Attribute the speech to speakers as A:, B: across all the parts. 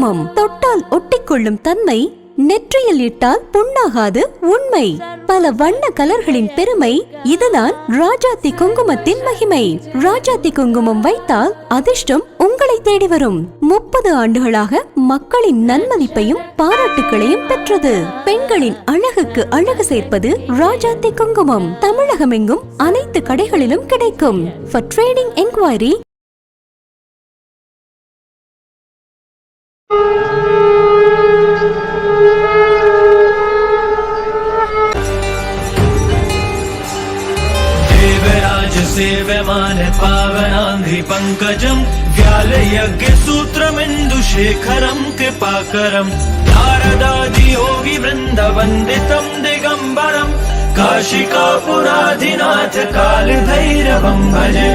A: குங்குமம் தொட்டால் ஒட்டிக்கொள்ளும் தன்மை, நெற்றியில் இட்டால் புண்ணாகாது உண்மை. பல வண்ண கலர்களின் பெருமை, இதுதான் ராஜாத்தி குங்குமத்தின் மகிமை. ராஜாத்தி குங்குமம் வைத்தால் அதிர்ஷ்டம் உங்களை தேடி வரும். 30 ஆண்டுகளாக மக்களின் நன்மதிப்பையும் பாராட்டுகளையும் பெற்றது. பெண்களின் அழகுக்கு அழகு சேர்ப்பது ராஜாத்தி குங்குமம். தமிழகமெங்கும் அனைத்து கடைகளிலும் கிடைக்கும். For trading enquiry
B: सेव्यमान पावनांघ्रि पंकजं व्यालयज्ञ सूत्रमिन्दुशेखरं कृपाकरं नारदादि योगी वृन्द वन्दितं दिगम्बरं काशिकापुराधिनाथ कालभैरवं भजे।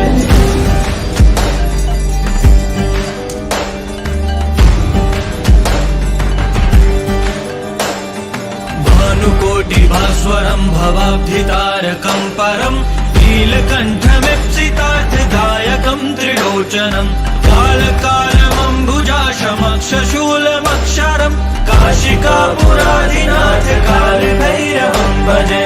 B: भानुकोटि भास्वरं भवाब्धितारकं परं नीलकण्ठमिप्सितार्थदायकं त्रिलोचनं कालकालमम्बुजाशमक्षशूलमक्षरं काशिकापुराधिनाथ कालभैरवं भजे।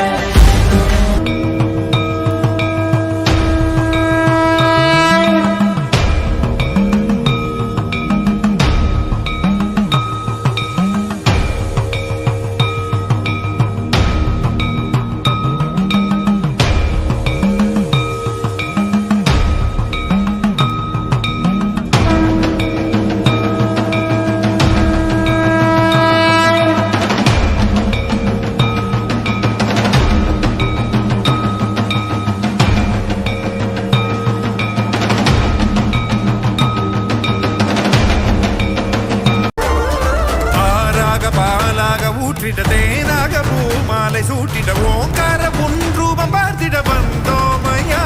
C: தேனாக பூமாலை சூட்டிட ஓங்கார புன்ரூபம் பார்த்திட வந்தோமையா.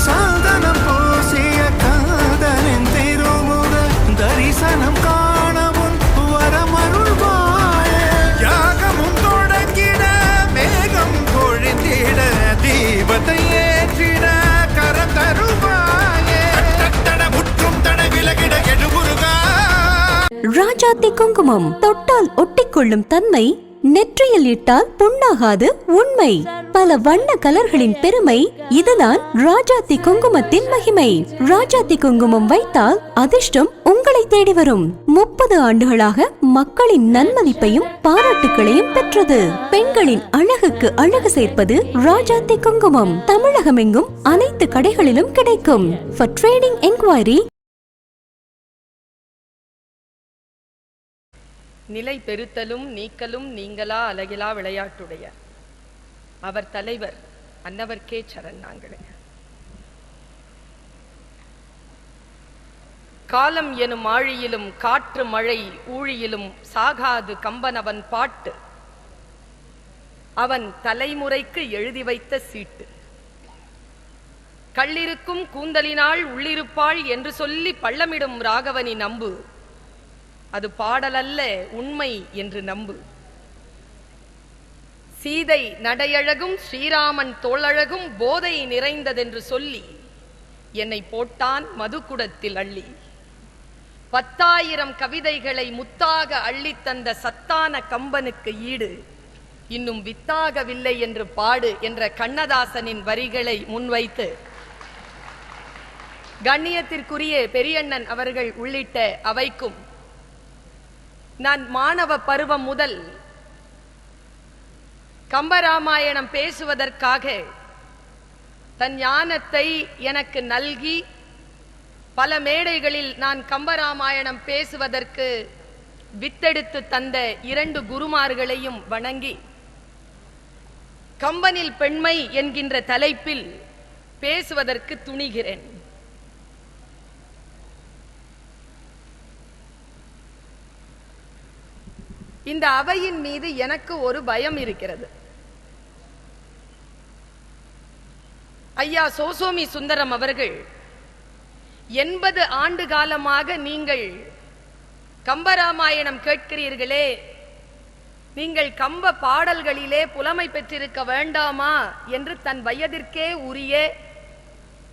C: சாதனம் போசிய காதலின் திருமுக தரிசனம் காணவும் வரமருள்வாய. யாகமும் தொடங்கிட மேகம் பொழிந்திட தீபத்தை ஏற்றிட கரம் தருவாயே. தட முற்றும் தட விலகிட எடுமுருகா.
A: ராஜாத்தி குங்குமம் தொட்டால் ஒட்டிக்கொள்ளும் தன்மை, நெற்றியில் இட்டால் புண்ணாகாது உண்மை. பல வண்ண கலர்களின் பெருமை, இதுதான் ராஜாத்தி குங்குமத்தின் மகிமை. ராஜாத்தி குங்குமம் வைத்தால் அதிர்ஷ்டம் உங்களை தேடி வரும். 30 ஆண்டுகளாக மக்களின் நன்மதிப்பையும் பாராட்டுகளையும் பெற்றது. பெண்களின் அழகுக்கு அழகு சேர்ப்பது ராஜாத்தி குங்குமம். தமிழகமெங்கும் அனைத்து கடைகளிலும் கிடைக்கும். For trading enquiry
D: நிலை பெருத்தலும் நீக்கலும் நீங்களா அழகிலா விளையாட்டுடைய அவர் தலைவர் அன்னவர்க்கே சரண். நாங்களே காலம் எனும் ஆழியிலும் காற்று மழை ஊழியிலும் சாகாது கம்பன் அவன் பாட்டு, அவன் தலைமுறைக்கு எழுதி வைத்த சீட்டு. கள்ளிருக்கும் கூந்தலினாள் உள்ளிருப்பாள் என்று சொல்லி பள்ளமிடும் ராகவனி நம்பு, அது பாடலல்ல உண்மை என்று நம்பு. சீதை நடையழகும் ஸ்ரீராமன் தோளழகும் போதை நிறைந்ததென்று சொல்லி என்னை போட்டான் மதுக்குடத்தில் அள்ளி. 10,000 கவிதைகளை முத்தாக அள்ளித்தந்த சத்தான கம்பனுக்கு ஈடு இன்னும் வித்தாகவில்லை என்று பாடு என்ற கண்ணதாசனின் வரிகளை முன்வைத்து கண்ணியத்திற்குரிய பெரியண்ணன் அவர்கள் உள்ளிட்ட அவைக்கும் நான் மாணவ பருவம் முதல் கம்பராமாயணம் பேசுவதற்காக தன் ஞானத்தை எனக்கு நல்கி பல மேடைகளில் நான் கம்பராமாயணம் பேசுவதற்கு வித்தெடுத்து தந்த 2 குருமார்களையும் வணங்கி கம்பனில் பெண்மை என்கின்ற தலைப்பில் பேசுவதற்கு துணிகிறேன். இந்த அவையின் மீது எனக்கு ஒரு பயம் இருக்கிறது. ஐயா சோசோமி சுந்தரம் அவர்கள் 80 ஆண்டு காலமாக நீங்கள் கம்பராமாயணம் கேட்கிறீர்களே, நீங்கள் கம்ப பாடல்களிலே புலமை பெற்றிருக்க வேண்டாமா என்று தன் வயதிற்கே உரிய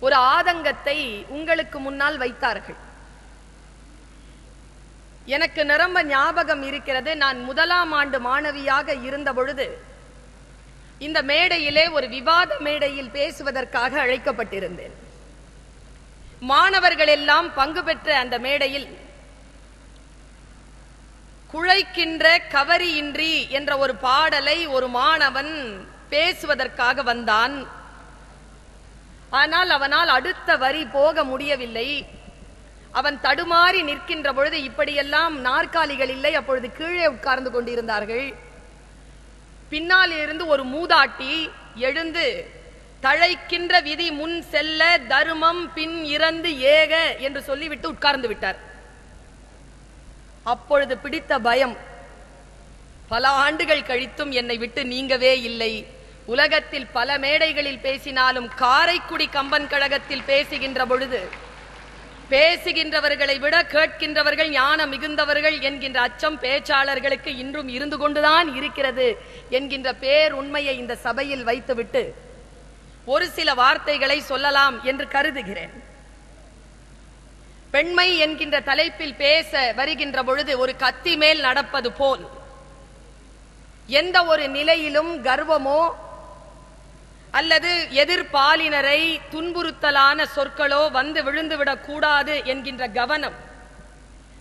D: ஒரு ஆதங்கத்தை உங்களுக்கு முன்னால் வைத்தார்கள். எனக்கு நிரம்ப ஞாபகம் இருக்கிறது. நான் முதலாம் ஆண்டு மாணவியாக இருந்த பொழுது இந்த மேடையிலே ஒரு விவாத மேடையில் பேசுவதற்காக அழைக்கப்பட்டிருந்தேன். மாணவர்கள் எல்லாம் பங்கு பெற்ற அந்த மேடையில் குழைக்கின்ற கவரியின்றி என்ற ஒரு பாடலை ஒரு மாணவன் பேசுவதற்காக வந்தான். ஆனால் அவனால் அடுத்த வரி போக முடியவில்லை. அவன் தடுமாறி நிற்கின்ற பொழுது, இப்படியெல்லாம் நாற்காலிகள் இல்லை, அப்பொழுது கீழே உட்கார்ந்து கொண்டிருந்தார்கள். பின்னால் இருந்து ஒரு மூதாட்டி எழுந்து, தழைக்கின்ற விதி முன் செல்ல தர்மம் பின் இறந்து ஏக என்று சொல்லிவிட்டு உட்கார்ந்து விட்டார். அப்பொழுது பிடித்த பயம் பல ஆண்டுகள் கழித்தும் என்னை விட்டு நீங்கவே இல்லை. உலகத்தில் பல மேடைகளில் பேசினாலும் காரைக்குடி கம்பன் கழகத்தில் பேசுகின்ற பொழுது பேசுகின்றவர்களை விட கேட்கின்றவர்கள் ஞானம் மிகுந்தவர்கள் என்கின்ற அச்சம் பேச்சாளர்களுக்கு இன்றும் இருந்து கொண்டுதான் இருக்கிறது என்கின்ற பேருண்மையை இந்த சபையில் வைத்துவிட்டு ஒரு சில வார்த்தைகளை சொல்லலாம் என்று கருதுகிறேன். பெண்மை என்கின்ற தலைப்பில் பேச வருகின்ற பொழுது ஒரு கத்தி மேல் நடப்பது போல் எந்த ஒரு நிலையிலும் கர்வமோ அல்லது எதிர்பாலினரை துன்புறுத்தலான சொற்களோ வந்து விழுந்துவிடக் கூடாது என்கின்ற கவனம்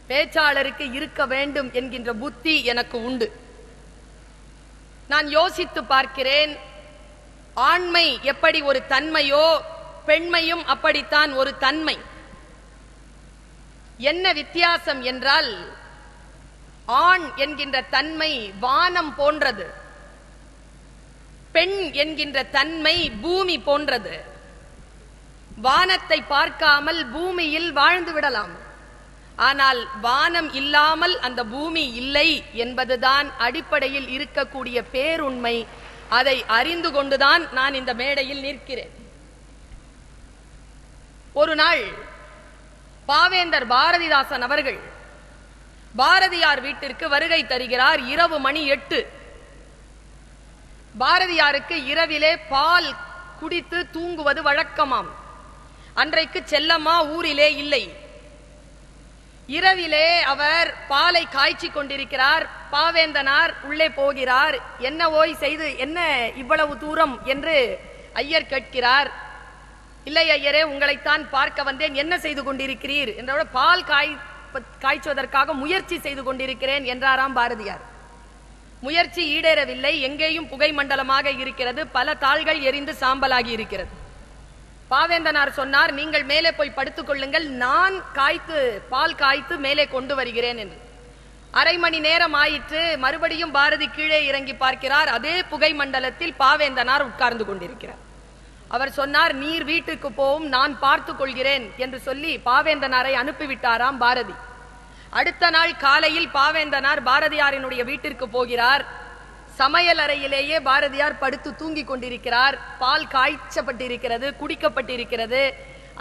D: பேச்சாளருக்கு இருக்க வேண்டும் என்கின்ற புத்தி எனக்கு உண்டு. நான் யோசித்து பார்க்கிறேன், ஆண்மை எப்படி ஒரு தன்மையோ பெண்மையும் அப்படித்தான் ஒரு தன்மை. என்ன வித்தியாசம் என்றால், ஆண் என்கின்ற தன்மை வானம் போன்றது, பெண் என்கின்ற தன்மை பூமி போன்றது. வானத்தை பார்க்காமல் பூமியில் வாழ்ந்து விடலாம், ஆனால் வானம் இல்லாமல் அந்த பூமி இல்லை என்பதுதான் அடிப்படையில் இருக்கக்கூடிய பேருண்மை. அதை அறிந்து கொண்டுதான் நான் இந்த மேடையில் நிற்கிறேன். ஒரு நாள் பாவேந்தர் பாரதிதாசன் அவர்கள் பாரதியார் வீட்டிற்கு வருகை தருகிறார். இரவு மணி 8. பாரதியாருக்கு இரவிலே பால் குடித்து தூங்குவது வழக்கமாம். அன்றைக்கு செல்லம்மா ஊரிலே இல்லை. இரவிலே அவர் பாலை காய்ச்சி கொண்டிருக்கிறார். பாவேந்தனார் உள்ளே போகிறார். என்ன ஓய் செய்து, என்ன இவ்வளவு தூரம் என்று ஐயர் கேட்கிறார். இல்லை ஐயரே, உங்களைத்தான் பார்க்க வந்தேன். என்ன செய்து கொண்டிருக்கிறீர் என்றோட, பால் காய்ச்சுவதற்காக முயற்சி செய்து கொண்டிருக்கிறேன் என்றாராம் பாரதியார். முயற்சி ஈடேறவில்லை. எங்கேயும் புகை மண்டலமாக இருக்கிறது, பல தாள்கள் எரிந்து சாம்பலாகி இருக்கிறது. பாவேந்தனார் சொன்னார், நீங்கள் மேலே போய் படுத்துக் கொள்ளுங்கள், நான் பால் காய்த்து மேலே கொண்டு வருகிறேன் என்று. அரை மணி நேரம் ஆயிற்று. மறுபடியும் பாரதி கீழே இறங்கி பார்க்கிறார். அதே புகை மண்டலத்தில் பாவேந்தனார் உட்கார்ந்து கொண்டிருக்கிறார். அவர் சொன்னார், நீர் வீட்டுக்கு போவும், நான் பார்த்து கொள்கிறேன் என்று சொல்லி பாவேந்தனாரை அனுப்பிவிட்டாராம் பாரதி. அடுத்த நாள் காலையில் பாவேந்தனார் பாரதியாரினுடைய வீட்டிற்கு போகிறார். சமையல் அறையிலேயே பாரதியார் படுத்து தூங்கி கொண்டிருக்கிறார். பால் காய்ச்சப்பட்டிருக்கிறது, குடிக்கப்பட்டிருக்கிறது.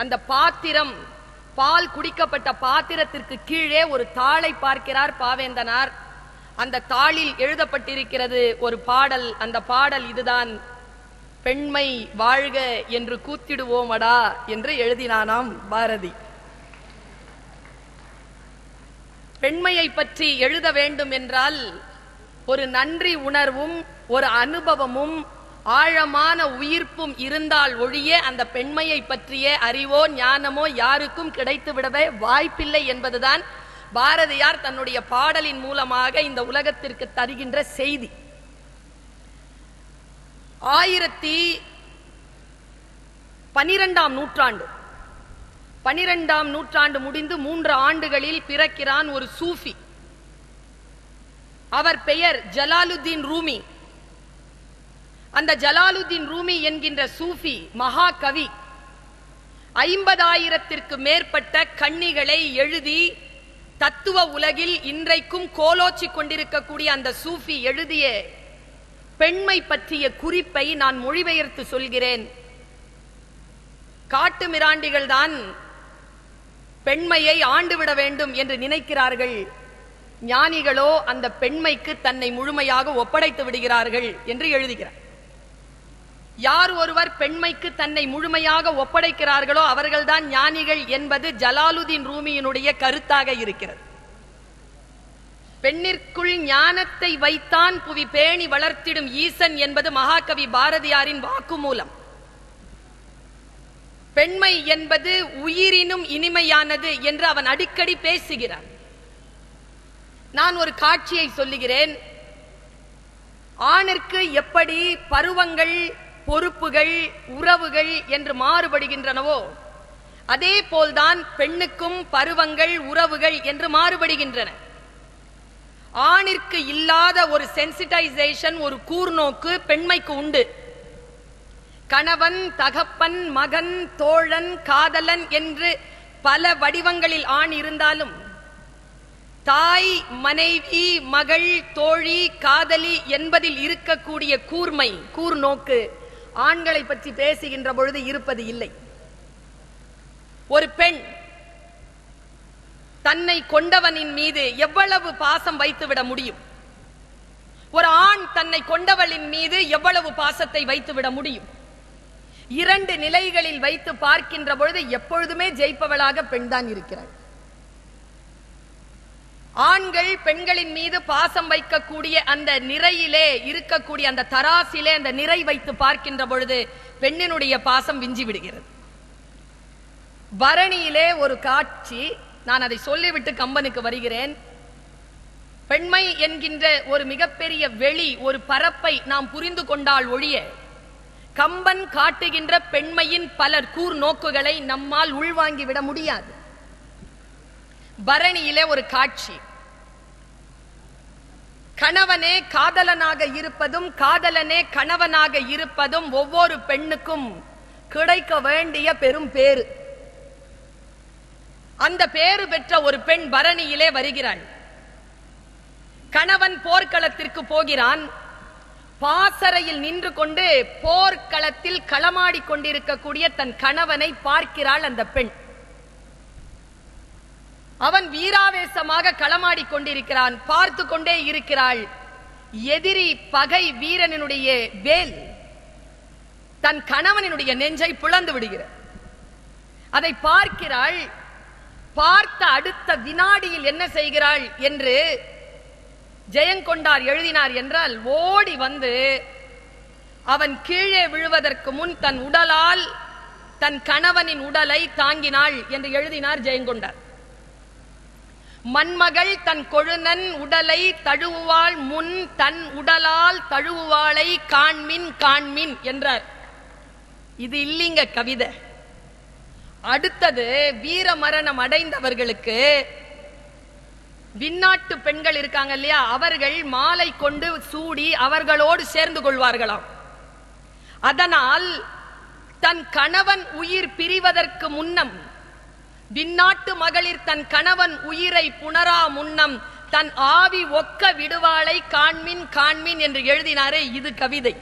D: அந்த பாத்திரம், பால் குடிக்கப்பட்ட பாத்திரத்திற்கு கீழே ஒரு தாளை பார்க்கிறார் பாவேந்தனார். அந்த தாளில் எழுதப்பட்டிருக்கிறது ஒரு பாடல். அந்த பாடல் இதுதான்: பெண்மை வாழ்க என்று கூத்திடுவோமடா என்று எழுதினானாம் பாரதி. பெண்மையை பற்றி எழுத வேண்டும் என்றால் ஒரு நன்றி உணர்வும் ஒரு அனுபவமும் ஆழமான உயிர்ப்பும் இருந்தால் ஒழிய அந்த பெண்மையை பற்றிய அறிவோ ஞானமோ யாருக்கும் கிடைத்து விடவே வாய்ப்பில்லை என்பதுதான் பாரதியார் தன்னுடைய பாடலின் மூலமாக இந்த உலகத்திற்கு தருகின்ற செய்தி. 12ஆம் நூற்றாண்டு 12ஆம் நூற்றாண்டு முடிந்து 3 ஆண்டுகளில் பிறக்கிறான் ஒரு சூஃபி. அவர் பெயர் ஜலாலுத்தீன் ரூமி. அந்த ஜலாலுத்தீன் ரூமி என்கின்ற சூஃபி மகா கவி 50,000ற்கு மேற்பட்ட கண்ணிகளை எழுதி தத்துவ உலகில் இன்றைக்கும் கோலோச்சி கொண்டிருக்கக்கூடிய அந்த சூஃபி எழுதிய பெண்மை பற்றிய குறிப்பை நான் மொழிபெயர்த்து சொல்கிறேன். காட்டு மிராண்டிகள் தான் பெண்மையை ஆண்டுவிட வேண்டும் என்று நினைக்கிறார்கள். ஞானிகளோ அந்த பெண்மைக்கு தன்னை முழுமையாக ஒப்படைத்து விடுகிறார்கள் என்று எழுதுகிறார். யார் ஒருவர் பெண்மைக்கு தன்னை முழுமையாக ஒப்படைக்கிறார்களோ அவர்கள்தான் ஞானிகள் என்பது ஜலாலுத்தீன் ரூமியினுடைய கருத்தாக இருக்கிறது. பெண்ணிற்குள் ஞானத்தை வைத்தான் புவி பேணி வளர்த்திடும் ஈசன் என்பது மகாகவி பாரதியாரின் வாக்குமூலம். பெண்மை என்பது உயிரினும் இனிமையானது என்று அவன் அடிக்கடி பேசுகிறான். நான் ஒரு காட்சியை சொல்லுகிறேன். ஆணிற்கு எப்படி பருவங்கள், பொறுப்புகள், உறவுகள் என்று மாறுபடுகின்றனவோ அதே போல்தான் பெண்ணுக்கும் பருவங்கள், உறவுகள் என்று மாறுபடுகின்றன. ஆணிற்கு இல்லாத ஒரு சென்சிடைசேஷன், ஒரு கூர்நோக்கு பெண்மைக்கு உண்டு. கணவன், தகப்பன், மகன், தோழன், காதலன் என்று பல வடிவங்களில் ஆண் இருந்தாலும் தாய், மனைவி, மகள், தோழி, காதலி என்பதில் இருக்கக்கூடிய கூர்மை, கூர்நோக்கு ஆண்களை பற்றி பேசுகின்ற பொழுது இருப்பது இல்லை. ஒரு பெண் தன்னை கொண்டவனின் மீது எவ்வளவு பாசம் வைத்துவிட முடியும்? ஒரு ஆண் தன்னை கொண்டவளின் மீது எவ்வளவு பாசத்தை வைத்துவிட முடியும்? இரண்டு நிலைகளில் வைத்து பார்க்கின்ற பொழுது எப்பொழுதுமே ஜெயிப்பவளாக பெண்தான் இருக்கிறாள். ஆண்கள் பெண்களின் மீது பாசம் வைக்கக்கூடிய அந்த நிறையிலே இருக்கக்கூடிய அந்த தராசிலே அந்த நிறை வைத்து பார்க்கின்ற பொழுது பெண்ணினுடைய பாசம் விஞ்சி விடுகிறது. பரணியிலே ஒரு காட்சி, நான் அதை சொல்லிவிட்டு கம்பனுக்கு வருகிறேன். பெண்மை என்கின்ற ஒரு மிகப்பெரிய வெளி, ஒரு பரப்பை நாம் புரிந்து கொண்டால் ஒழிய கம்பன் காட்டுகின்ற பெண்மையின் பல கூர் நோக்குகளை நம்மால் உள்வாங்கிவிட முடியாது. பரணியிலே ஒரு காட்சி, கணவனே காதலனாக இருப்பதும் காதலனே கணவனாக இருப்பதும் ஒவ்வொரு பெண்ணுக்கும் கிடைக்க வேண்டிய பெரும் பேரு. அந்த பேரு பெற்ற ஒரு பெண் பரணியிலே வருகிறாள். கணவன் போர்க்களத்திற்கு போகிறான். பாசறையில் நின்று கொண்டு போர்க்களத்தில் களமாடி கொண்டிருக்கக்கூடிய தன் கணவனை பார்க்கிறாள் அந்த பெண். அவன் வீராவேசமாக களமாடி கொண்டிருக்கிறான். பார்த்து கொண்டே இருக்கிறாள். எதிரி பகை வீரனுடைய வேல் தன் கணவனுடைய நெஞ்சை பிளந்து விடுகிறார். அதை பார்க்கிறாள். பார்த்த அடுத்த வினாடியில் என்ன செய்கிறாள் என்று ஜெயங்கொண்டார் எழுதினார் என்றால், ஓடி வந்து அவன் கீழே விழுவதற்கு முன் தன் உடலால் தன் கணவனின் உடலை தாங்கினாள் என்று எழுதினார் ஜெயங்கொண்டார். மண்மகள் தன் கொழுநன் உடலை தழுவுவாள் முன் தன் உடலால் தழுவுவாளை காண்மின் காண்மின் என்றார். இது இல்லைங்க கவிதை. அடுத்தது வீர மரணம் அடைந்தவர்களுக்கு விண்ணாட்டு பெண்கள் இருக்காங்க இல்லையா, அவர்கள் மாலை கொண்டு சூடி அவர்களோடு சேர்ந்து கொள்வார்களாம். அதனால் தன் கணவன் உயிர் பிரிவதற்கு முன்னம் விண்ணாட்டு மகளிர் தன் கணவன் உயிரை புணரா முன்னம் தன் ஆவி ஒக்க விடுவாளை காண்மின் காண்மின் என்று எழுதினாரே, இது கவிதை.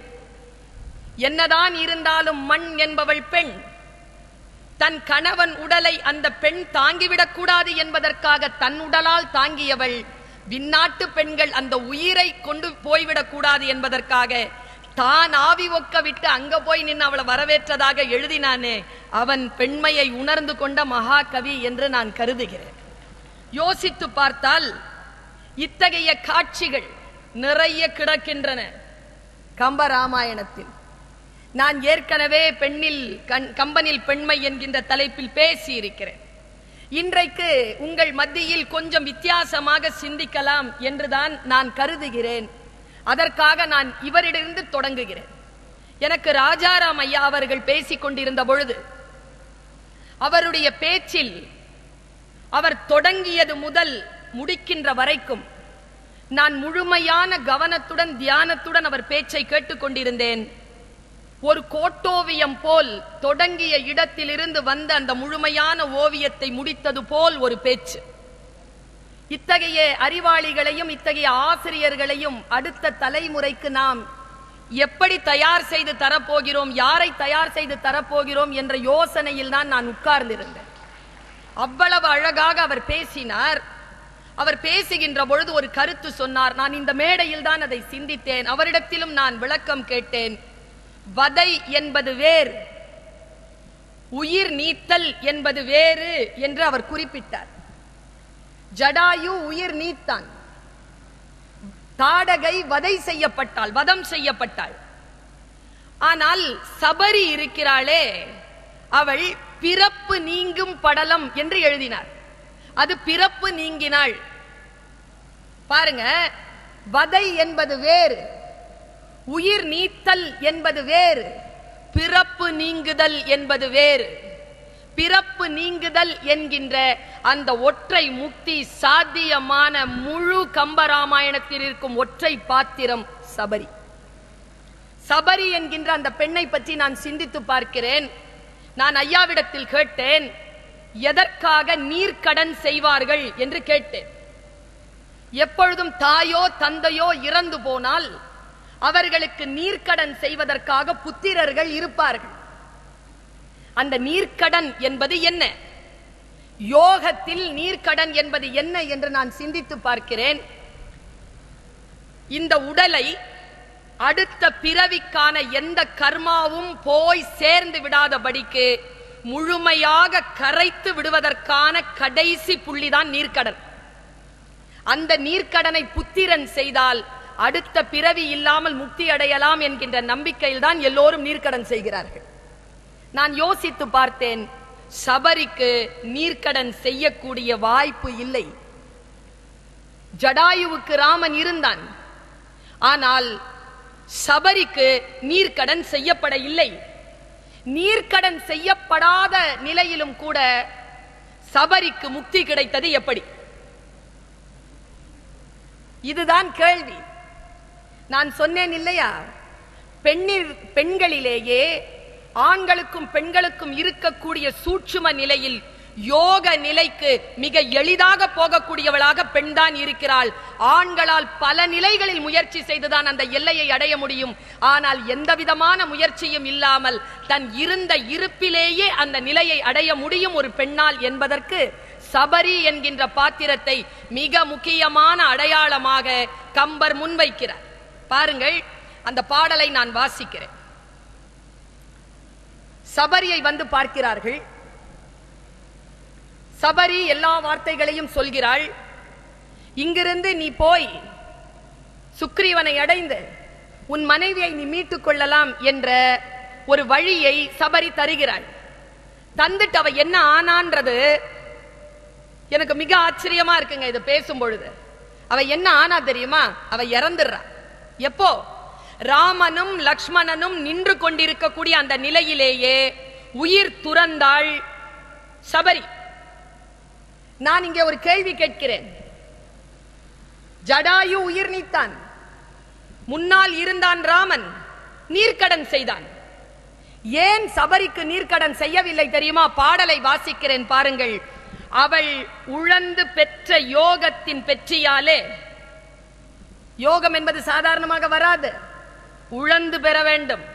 D: என்னதான் இருந்தாலும் மண் என்பவள் பெண். தன் கணவன் உடலை அந்த பெண் தாங்கிவிடக் கூடாது என்பதற்காக தன் உடலால் தாங்கியவள். விண்ணாட்டு பெண்கள் அந்த உயிரை கொண்டு போய்விடக் கூடாது என்பதற்காக தான் ஆவி ஒக்க விட்டு அங்க போய் நின்று அவளை வரவேற்றதாக எழுதினானே, அவன் பெண்மையை உணர்ந்து கொண்ட மகாகவி என்று நான் கருதுகிறேன். யோசித்து பார்த்தால் இத்தகைய காட்சிகள் நிறைய கிடக்கின்றன கம்பராமாயணத்தில். நான் ஏற்கனவே கம்பனில் பெண்மை என்கின்ற தலைப்பில் பேசி இருக்கிறேன். இன்றைக்கு உங்கள் மத்தியில் கொஞ்சம் வித்தியாசமாக சிந்திக்கலாம் என்றுதான் நான் கருதுகிறேன். அதற்காக நான் இவரிடமிருந்து தொடங்குகிறேன். எனக்கு ராஜாராம் ஐயா அவர்கள் பேசிக் கொண்டிருந்த பொழுது அவருடைய பேச்சில் அவர் தொடங்கியது முதல் முடிக்கின்ற வரைக்கும் நான் முழுமையான கவனத்துடன் தியானத்துடன் அவர் பேச்சை கேட்டுக்கொண்டிருந்தேன். ஒரு கோட்டோவியம் போல் தொடங்கிய இடத்திலிருந்து வந்த அந்த முழுமையான ஓவியத்தை முடித்தது போல் ஒரு பேச்சு. இத்தகைய அறிவாளிகளையும் இத்தகைய ஆசிரியர்களையும் அடுத்த தலைமுறைக்கு நாம் எப்படி தயார் செய்து தரப்போகிறோம், யாரை தயார் செய்து தரப்போகிறோம் என்ற யோசனையில் தான் நான் உட்கார்ந்திருந்தேன். அவ்வளவு அழகாக அவர் பேசினார். அவர் பேசுகின்ற பொழுது ஒரு கருத்து சொன்னார். நான் இந்த மேடையில் தான் அதை சிந்தித்தேன். அவரிடத்திலும் நான் விளக்கம் கேட்டேன். வதை என்பது வேறு, உயிர் நீத்தல் என்பது வேறு என்று அவர் குறிப்பிட்டார். ஜடாயு உயிர் நீத்தான், தாடகை வதம் செய்யப்பட்டாள். ஆனால் சபரி இருக்கிறாளே, அவள் பிறப்பு நீங்கும் படலம் என்று எழுதினார். அது பிறப்பு நீங்கினாள். பாருங்க, வதை என்பது வேறு, உயிர் நீத்தல் என்பது வேறு, பிறப்பு நீங்குதல் என்பது வேறு. பிறப்பு நீங்குதல் என்கின்ற அந்த ஒற்றை முக்தி சாத்தியமான முழு கம்பராமாயணத்தில் இருக்கும் ஒற்றை பாத்திரம் சபரி. சபரி என்கின்ற அந்த பெண்ணை பற்றி நான் சிந்தித்து பார்க்கிறேன். நான் ஐயாவிடத்தில் கேட்டேன், எதற்காக நீர்க்கடன் செய்வார்கள் என்று கேட்டேன். எப்பொழுதும் தாயோ தந்தையோ இறந்து போனால் அவர்களுக்கு நீர்க்கடன் செய்வதற்காக புத்திரர்கள் இருப்பார்கள். அந்த நீர்க்கடன் என்பது என்ன, யோகத்தில் நீர்க்கடன் என்பது என்ன என்று நான் சிந்தித்து பார்க்கிறேன். இந்த உடலை அடுத்த பிறவிக்கான எந்த கர்மாவும் போய் சேர்ந்து விடாதபடிக்கு முழுமையாக கரைத்து விடுவதற்கான கடைசி புள்ளிதான் நீர்க்கடன். அந்த நீர்க்கடனை புத்திரன் செய்தால் அடுத்த பிறவி இல்லாமல் முக்தி அடையலாம் என்கின்ற நம்பிக்கையில் தான் எல்லோரும் நீர்க்கடன் செய்கிறார்கள். நான் யோசித்து பார்த்தேன், சபரிக்கு நீர்க்கடன் செய்யக்கூடிய வாய்ப்பு இல்லை. ஜடாயுவுக்கு ராமன் இருந்தான், ஆனால் சபரிக்கு நீர்க்கடன் செய்யப்பட இல்லை. நீர்க்கடன் செய்யப்படாத நிலையிலும் கூட சபரிக்கு முக்தி கிடைத்தது எப்படி? இதுதான் கேள்வி. நான் சொன்னேன் இல்லையா, பெண்களிலேயே ஆண்களுக்கும் பெண்களுக்கும் இருக்கக்கூடிய சூட்சும நிலையில் யோக நிலைக்கு மிக எளிதாக போகக்கூடியவளாக பெண்தான் இருக்கிறாள். ஆண்களால் பல நிலைகளில் முயற்சி செய்துதான் அந்த எல்லையை அடைய முடியும். ஆனால் எந்த விதமான முயற்சியும் இல்லாமல் தன் இருந்த இருப்பிலேயே அந்த நிலையை அடைய முடியும் ஒரு பெண்ணால் என்பதற்கு சபரி என்கின்ற பாத்திரத்தை மிக முக்கியமான அடையாளமாக கம்பர் முன்வைக்கிறார். பாருங்கள், அந்த பாடலை நான் வாசிக்கிறேன். சபரியை வந்து பார்க்கிறார்கள். சபரி எல்லா வார்த்தைகளையும் சொல்கிறாள். இங்கிருந்து நீ போய் சுக்ரீவனை அடைந்து உன் மனைவியை நீ மீட்டுக் கொள்ளலாம் என்ற ஒரு வழியை சபரி தருகிறாள். தந்துட்டு அவ என்ன ஆனான்றது எனக்கு மிக ஆச்சரியமா இருக்குங்க. இது பேசும் பொழுது அவ என்ன ஆனா தெரியுமா? அவ இறந்துடுறா. எப்போ? ராமனும் லக்ஷ்மணனும் நின்று கொண்டிருக்கக்கூடிய அந்த நிலையிலேயே உயிர் துறந்தாள் சபரி. நான் இங்கே ஒரு கேள்வி கேட்கிறேன். ஜடாயு உயிர் நீத்தான், முன்னால் இருந்தான் ராமன், நீர்க்கடன் செய்தான். ஏன் சபரிக்கு நீர்க்கடன் செய்யவில்லை தெரியுமா? பாடலை வாசிக்கிறேன் பாருங்கள். அவள் உழந்து பெற்ற யோகத்தின் பெற்றியாலே, யோகம் என்பது சாதாரணமாக வராது, உழந்து பெற வேண்டும்.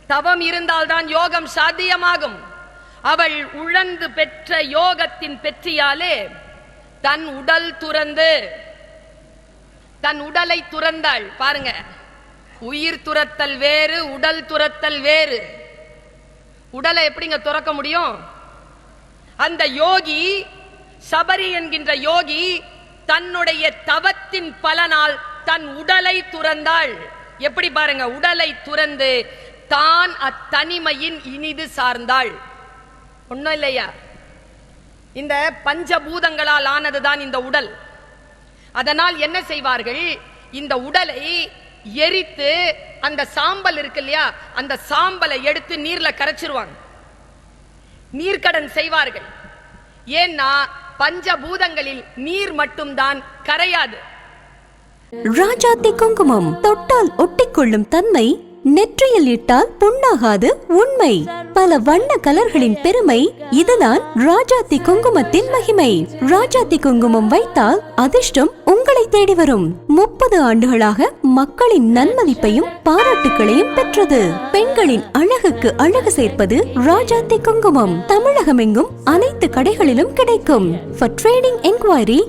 D: தவம் இருந்தால்தான் யோகம் சாத்தியமாகும். அவள் உழந்து பெற்ற யோகத்தின் பெற்றியாலே தன் உடல் துறந்து, தன் உடலை துறந்தாள். பாருங்க, உயிர் துறத்தல் வேறு, உடல் துறத்தல் வேறு. உடலை எப்படிங்க துறக்க முடியும்? அந்த யோகி, சபரி என்கின்ற யோகி, தன்னுடைய தவத்தின் பலனால் தன் உடலை துறந்தாள். எப்படி பாருங்க, உடலை துறந்து தான் அத்தனிமையின் இனிது சார்ந்தாள். ஒன்னும் இல்லையா, இந்த பஞ்சபூதங்களால் ஆனதுதான் இந்த உடல். அதனால் என்ன செய்வார்கள், இந்த உடலை எரித்து அந்த சாம்பல் இருக்கு இல்லையா, அந்த சாம்பலை எடுத்து நீர்ல கரைச்சிருவாங்க, நீர்க்கடன் செய்வார்கள். ஏன்னா பஞ்சபூதங்களில் நீர் மட்டும்தான் கரையாது.
A: ராஜாத்தி குங்குமம் தொட்டால் ஒட்டிக்கொள்ளும் தன்மை, நெற்றியில் இட்டால் புண்ணாகாது உண்மை. பல வண்ண கலர்களின் பெருமை, இதுதான் ராஜாத்தி குங்குமத்தின் மகிமை. ராஜாத்தி குங்குமம் வைத்தால் அதிர்ஷ்டம் உங்களை தேடி வரும். 30 ஆண்டுகளாக மக்களின் நன்மதிப்பையும் பாராட்டுகளையும் பெற்றது. பெண்களின் அழகுக்கு அழகு சேர்ப்பது ராஜாத்தி குங்குமம். தமிழகமெங்கும் அனைத்து கடைகளிலும் கிடைக்கும். For trading enquiry